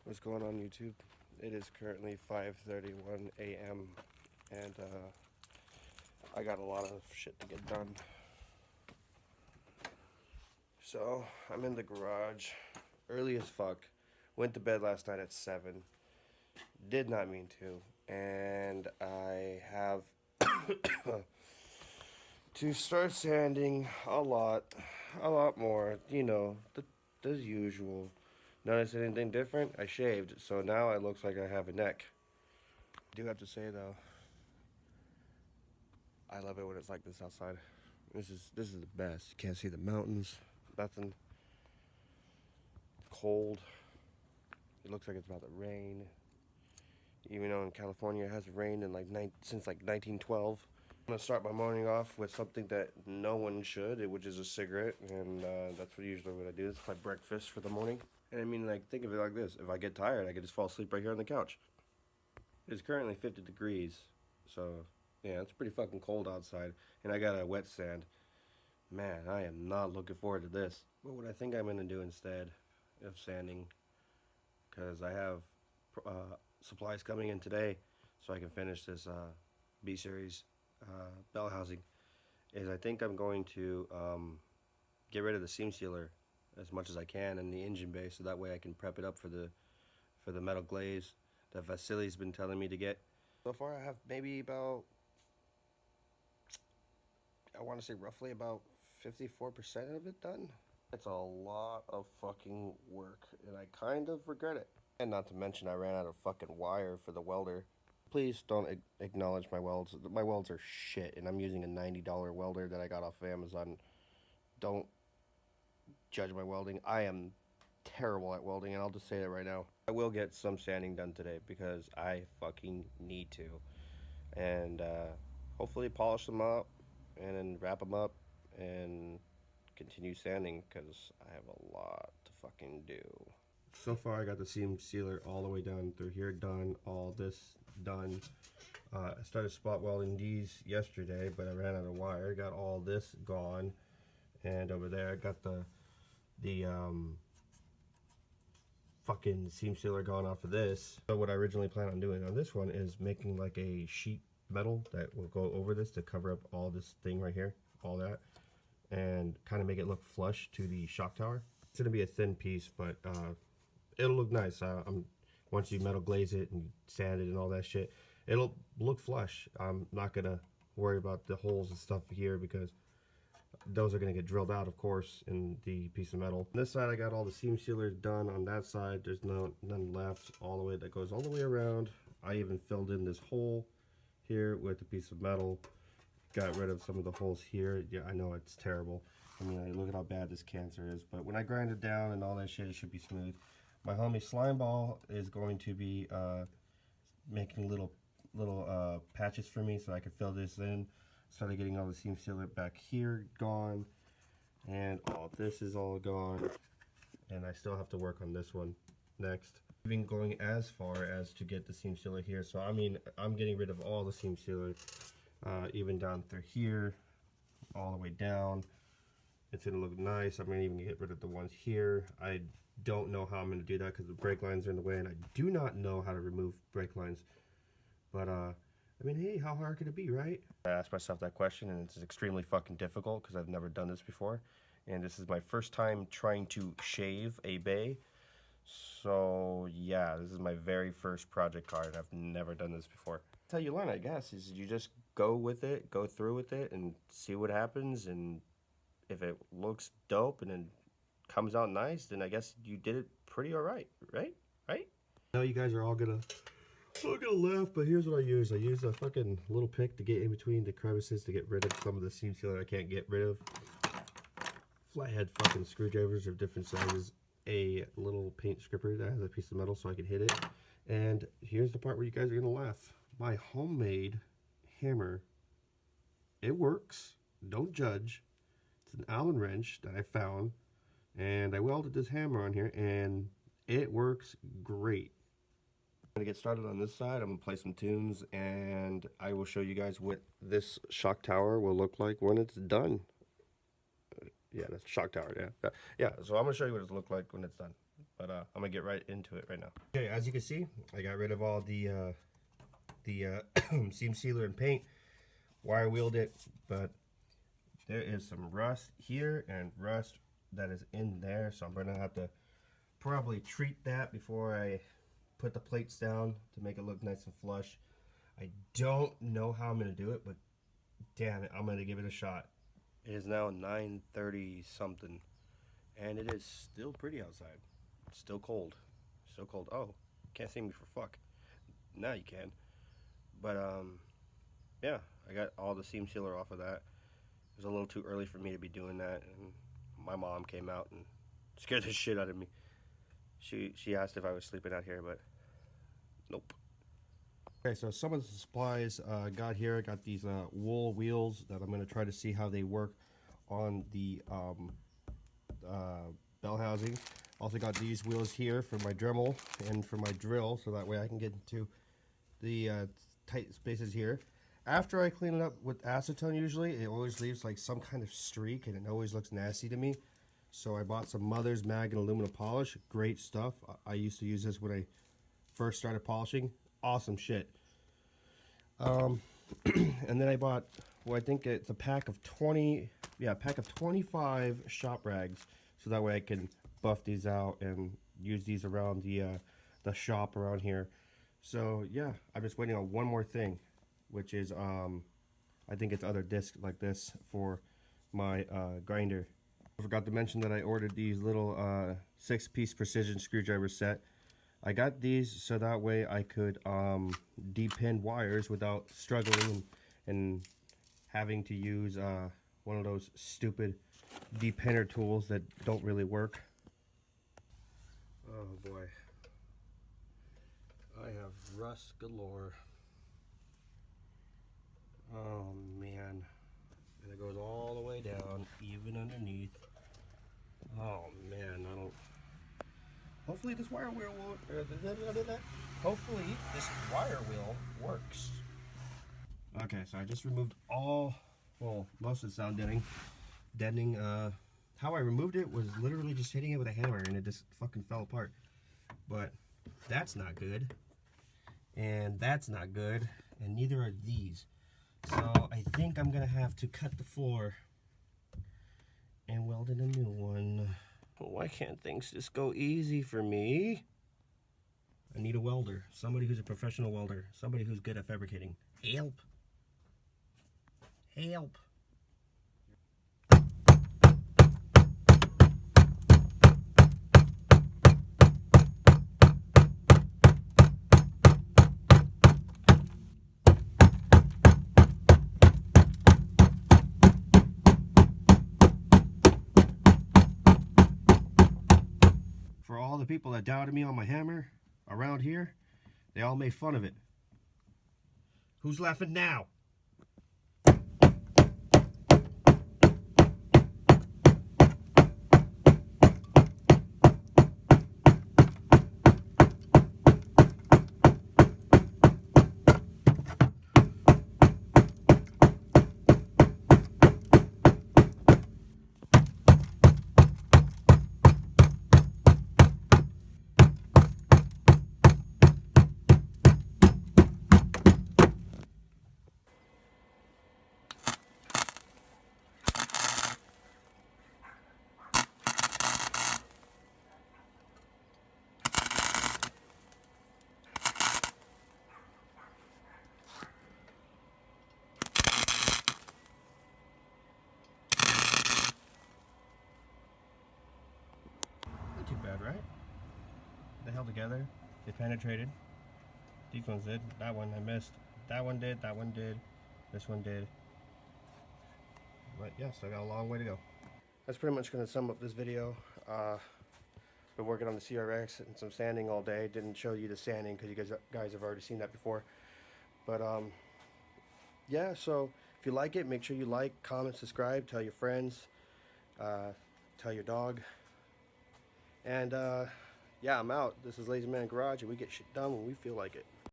What's going on YouTube? It is currently 5:31 a.m. and I got a lot of shit to get done. So I'm in the garage early as fuck. Went to bed last night at 7. Did not mean to. And I have to start sanding a lot more. You know, the usual. Notice anything different? I shaved, so now it looks like I have a neck. I do have to say though, I love it when it's like this outside. This is the best. You can't see the mountains, nothing. Cold. It looks like it's about to rain. Even though in California it hasn't rained in since 1912. I'm gonna start my morning off with something that no one should, which is a cigarette, and that's usually what I do. It's my breakfast for the morning. And I mean, like, think of it like this: if I get tired, I can just fall asleep right here on the couch. It's currently 50 degrees, so yeah, it's pretty fucking cold outside, and I got a wet sand. Man, I am not looking forward to this. What I think I'm gonna do instead of sanding, because I have supplies coming in today, so I can finish this B-Series bell housing, is I think I'm going to get rid of the seam sealer as much as I can in the engine bay, so that way I can prep it up for the metal glaze that Vasily's been telling me to get. So far I have maybe about, I want to say roughly about 54% of it done. It's a lot of fucking work, and I kind of regret it. And not to mention I ran out of fucking wire for the welder. Please don't acknowledge my welds. My welds are shit, and I'm using a $90 welder that I got off of Amazon. Don't judge my welding. I am terrible at welding, and I'll just say it right now. I will get some sanding done today because I fucking need to. And hopefully polish them up and then wrap them up and continue sanding because I have a lot to fucking do. So far I got the seam sealer all the way down through here done, all this done. I started spot welding these yesterday, but I ran out of wire. Got all this gone, and over there I got the fucking seam sealer gone off of this. So what I originally planned on doing on this one is making like a sheet metal that will go over this to cover up all this thing right here, all that, and kind of make it look flush to the shock tower. It's gonna be a thin piece, but it'll look nice. Once you metal glaze it and sand it and all that shit, it'll look flush. I'm not gonna worry about the holes and stuff here because those are gonna get drilled out, of course, in the piece of metal. On this side, I got all the seam sealers done. On that side, there's none left. All the way, that goes all the way around. I even filled in this hole here with a piece of metal. Got rid of some of the holes here. Yeah, I know it's terrible. I mean, look at how bad this cancer is. But when I grind it down and all that shit, it should be smooth. My homie Slimeball is going to be making little patches for me so I can fill this in. Started getting all the seam sealer back here gone, and all this is all gone, and I still have to work on this one next. Even going as far as to get the seam sealer here. So I mean, I'm getting rid of all the seam sealer, even down through here, all the way down. It's gonna look nice. I'm gonna even get rid of the ones here. I don't know how I'm gonna do that because the brake lines are in the way, and I do not know how to remove brake lines. But I mean, hey, how hard could it be, right? I asked myself that question, and it's extremely fucking difficult because I've never done this before, and this is my first time trying to shave a bay. So yeah, this is my very first project car, and I've never done this before. That's how you learn, I guess, is you just go with it, go through with it, and see what happens. And if it looks dope and then comes out nice, then I guess you did it pretty alright, right? Right? I know you guys are all gonna laugh, but here's what I use. I use a fucking little pick to get in between the crevices to get rid of some of the seam sealer I can't get rid of. Flathead fucking screwdrivers of different sizes. A little paint stripper that has a piece of metal so I can hit it. And here's the part where you guys are gonna laugh. My homemade hammer. It works. Don't judge. It's an Allen wrench that I found, and I welded this hammer on here, and it works great. I'm gonna get started on this side. I'm gonna play some tunes, and I will show you guys what this shock tower will look like when it's done. Yeah, that's shock tower. Yeah, so I'm gonna show you what it looks like when it's done. But I'm gonna get right into it right now. Okay, as you can see, I got rid of all the seam sealer and paint. Wire wheeled it, but there is some rust here and rust that is in there, so I'm gonna have to probably treat that before I put the plates down to make it look nice and flush. I don't know how I'm gonna do it, but damn it, I'm gonna give it a shot. It is now 9:30 something, and it is still pretty outside. Still cold. Still cold. Oh, can't see me for fuck. Now you can. But yeah, I got all the seam sealer off of that. It was a little too early for me to be doing that, and my mom came out and scared the shit out of me. She asked if I was sleeping out here, but nope. Okay, so some of the supplies I got here. I got these wool wheels that I'm going to try to see how they work on the bell housing. Also got these wheels here for my Dremel and for my drill, so that way I can get into the tight spaces here. After I clean it up with acetone, usually it always leaves like some kind of streak, and it always looks nasty to me. So I bought some Mother's Mag and aluminum polish. Great stuff. I used to use this when I first started polishing. Awesome shit. And then I bought, well, I think it's a pack of 25 shop rags, so that way I can buff these out and use these around the shop around here. So yeah, I'm just waiting on one more thing, which is I think it's other discs like this for my grinder. I forgot to mention that I ordered these little 6-piece precision screwdriver set. I got these so that way I could depin wires without struggling and having to use one of those stupid depinner tools that don't really work. Oh boy, I have rust galore. Oh man, and it goes all the way down, even underneath. Oh man, I don't. Hopefully this wire wheel will. Hopefully this wire wheel works. Okay, so I just removed all, well, most of the sound deadening. How I removed it was literally just hitting it with a hammer, and it just fucking fell apart. But that's not good, and that's not good, and neither are these. So I think I'm gonna have to cut the floor and weld in a new one. Well, why can't things just go easy for me? I need a welder, somebody who's a professional welder, somebody who's good at fabricating. Help! Help! For all the people that doubted me on my hammer around here, they all made fun of it. Who's laughing now? Not too bad, right? They held together. They penetrated. These ones did. That one I missed. That one did. That one did. This one did. But yes, I got a long way to go. That's pretty much going to sum up this video. Been working on the CRX and some sanding all day. Didn't show you the sanding because you guys have already seen that before. But yeah, so if you like it, make sure you like, comment, subscribe, tell your friends, tell your dog. And yeah, I'm out. This is Lazy Man Garage, and we get shit done when we feel like it.